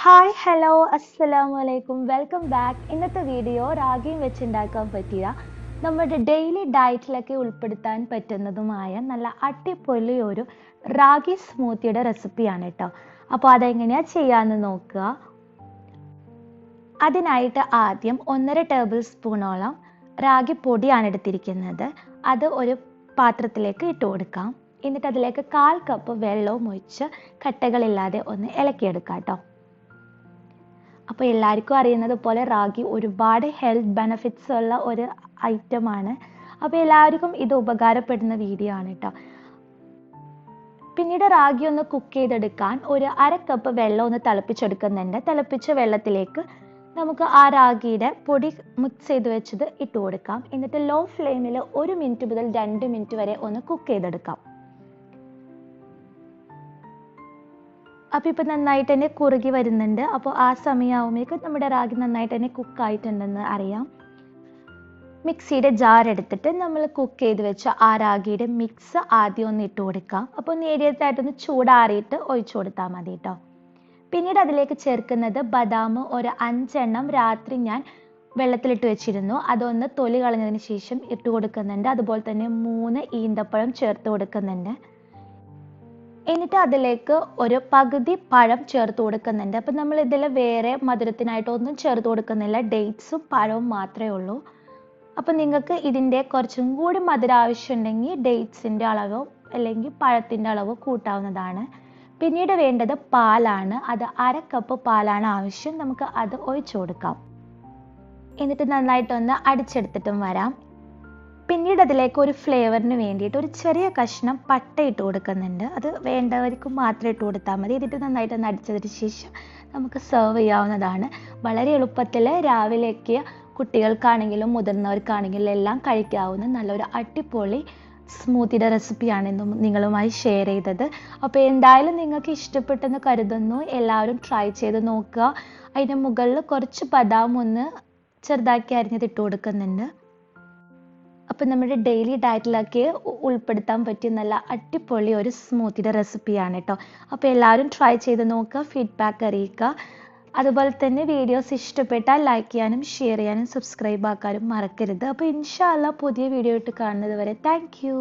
Hi hello അസ്സലാമു അലൈക്കും welcome back. ഇന്നത്തെ വീഡിയോ റാഗിയും വെച്ചുണ്ടാക്കാൻ പറ്റിയ നമ്മുടെ ഡെയിലി ഡയറ്റിലൊക്കെ ഉൾപ്പെടുത്താൻ പറ്റുന്നതുമായ നല്ല അടിപൊളി ഒരു റാഗി സ്മൂത്തിയുടെ റെസിപ്പിയാണ് കേട്ടോ. അപ്പോൾ അതെങ്ങനെയാണ് ചെയ്യാമെന്ന് നോക്കുക. അതിനായിട്ട് ആദ്യം 1.5 ടേബിൾ സ്പൂണോളം റാഗി പൊടിയാണ് എടുത്തിരിക്കുന്നത്. അത് ഒരു പാത്രത്തിലേക്ക് ഇട്ട് കൊടുക്കാം. എന്നിട്ട് അതിലേക്ക് 1/4 കപ്പ് വെള്ളവും ഒഴിച്ച് കട്ടകളില്ലാതെ ഒന്ന് ഇളക്കിയെടുക്കാം കേട്ടോ. അപ്പോൾ എല്ലാവർക്കും അറിയുന്നത് പോലെ റാഗി ഒരുപാട് ഹെൽത്ത് ബെനിഫിറ്റ്സ് ഉള്ള ഒരു ഐറ്റമാണ്. അപ്പോൾ എല്ലാവർക്കും ഇത് ഉപകാരപ്പെടുന്ന വീഡിയോ ആണ് കേട്ടോ. പിന്നീട് റാഗി ഒന്ന് കുക്ക് ചെയ്തെടുക്കാൻ ഒരു 1/2 കപ്പ് വെള്ളം ഒന്ന് തിളപ്പിച്ചെടുക്കുന്നുണ്ട്. തിളപ്പിച്ച വെള്ളത്തിലേക്ക് നമുക്ക് ആ റാഗിയുടെ പൊടി മിക്സ് ചെയ്ത് വെച്ചത് ഇട്ട് കൊടുക്കാം. എന്നിട്ട് ലോ ഫ്ലെയിമിൽ 1 മിനിറ്റ് മുതൽ 2 മിനിറ്റ് വരെ ഒന്ന് കുക്ക് ചെയ്തെടുക്കാം. അപ്പോൾ ഇപ്പോൾ നന്നായിട്ട് തന്നെ കുറുകി വരുന്നുണ്ട്. അപ്പോൾ ആ സമയമാകുമ്പോഴേക്കും നമ്മുടെ റാഗി നന്നായിട്ട് തന്നെ കുക്കായിട്ടുണ്ടെന്ന് അറിയാം. മിക്സിയുടെ ജാർ എടുത്തിട്ട് നമ്മൾ കുക്ക് ചെയ്ത് വെച്ച ആ റാഗിയുടെ മിക്സ് ആദ്യം ഒന്ന് ഇട്ട് കൊടുക്കാം. അപ്പോൾ നേരിയതായിട്ടൊന്ന് ചൂടാറിയിട്ട് ഒഴിച്ചു കൊടുത്താൽ മതി കേട്ടോ. പിന്നീട് അതിലേക്ക് ചേർക്കുന്നത് ബദാം ഒരു 5 എണ്ണം രാത്രി ഞാൻ വെള്ളത്തിലിട്ട് വെച്ചിരുന്നു. അതൊന്ന് തൊലി കളഞ്ഞതിന് ശേഷം ഇട്ട് കൊടുക്കുന്നുണ്ട്. അതുപോലെ തന്നെ 3 ഈന്തപ്പഴം ചേർത്ത് കൊടുക്കുന്നുണ്ട്. എന്നിട്ട് അതിലേക്ക് ഒരു പകുതി പഴം ചേർത്ത് കൊടുക്കുന്നുണ്ട്. അപ്പം നമ്മൾ ഇതിൽ വേറെ മധുരത്തിനായിട്ടൊന്നും ചേർത്ത് കൊടുക്കുന്നില്ല. ഡേറ്റ്സും പഴവും മാത്രമേ ഉള്ളൂ. അപ്പം നിങ്ങൾക്ക് ഇതിൻ്റെ കുറച്ചും കൂടി മധുരം ആവശ്യമുണ്ടെങ്കിൽ ഡേറ്റ്സിൻ്റെ അളവോ അല്ലെങ്കിൽ പഴത്തിൻ്റെ അളവോ കൂട്ടാവുന്നതാണ്. പിന്നീട് വേണ്ടത് പാലാണ്. അത് 1/2 കപ്പ് പാലാണ് ആവശ്യം. നമുക്ക് അത് ഒഴിച്ചു കൊടുക്കാം. എന്നിട്ട് നന്നായിട്ടൊന്ന് അടിച്ചെടുത്തിട്ടും വരാം. പിന്നീട് അതിലേക്ക് ഒരു ഫ്ലേവറിന് വേണ്ടിയിട്ട് ഒരു ചെറിയ കഷ്ണം പട്ട ഇട്ട് കൊടുക്കുന്നുണ്ട്. അത് വേണ്ടവർക്ക് മാത്രം ഇട്ട് കൊടുത്താൽ മതി. എന്നിട്ട് നന്നായിട്ടൊന്ന് അടിച്ചതിന് ശേഷം നമുക്ക് സെർവ് ചെയ്യാവുന്നതാണ്. വളരെ എളുപ്പത്തിൽ രാവിലെയൊക്കെ കുട്ടികൾക്കാണെങ്കിലും മുതിർന്നവർക്കാണെങ്കിലും എല്ലാം കഴിക്കാവുന്ന നല്ലൊരു അടിപൊളി സ്മൂത്തിയുടെ റെസിപ്പിയാണ് ഇന്നും നിങ്ങളുമായി ഷെയർ ചെയ്തത്. അപ്പോൾ എന്തായാലും നിങ്ങൾക്ക് ഇഷ്ടപ്പെട്ടെന്ന് കരുതുന്നു. എല്ലാവരും ട്രൈ ചെയ്ത് നോക്കുക. അതിൻ്റെ മുകളിൽ കുറച്ച് ബദാം ഒന്ന് ചെറുതാക്കി അരിഞ്ഞത് ഇട്ട് കൊടുക്കുന്നുണ്ട്. അപ്പം നമ്മുടെ ഡെയിലി ഡയറ്റിലൊക്കെ ഉൾപ്പെടുത്താൻ പറ്റിയ നല്ല അടിപൊളി ഒരു സ്മൂത്തിയുടെ റെസിപ്പിയാണ് കേട്ടോ. അപ്പോൾ എല്ലാവരും ട്രൈ ചെയ്ത് നോക്കുക, ഫീഡ്ബാക്ക് അറിയിക്കുക. അതുപോലെ തന്നെ വീഡിയോസ് ഇഷ്ടപ്പെട്ടാൽ ലൈക്ക് ചെയ്യാനും ഷെയർ ചെയ്യാനും സബ്സ്ക്രൈബ് ആക്കാനും മറക്കരുത്. അപ്പോൾ ഇൻഷാ അല്ലാ പുതിയ വീഡിയോ ഇട്ട് കാണുന്നത് വരെ താങ്ക് യു.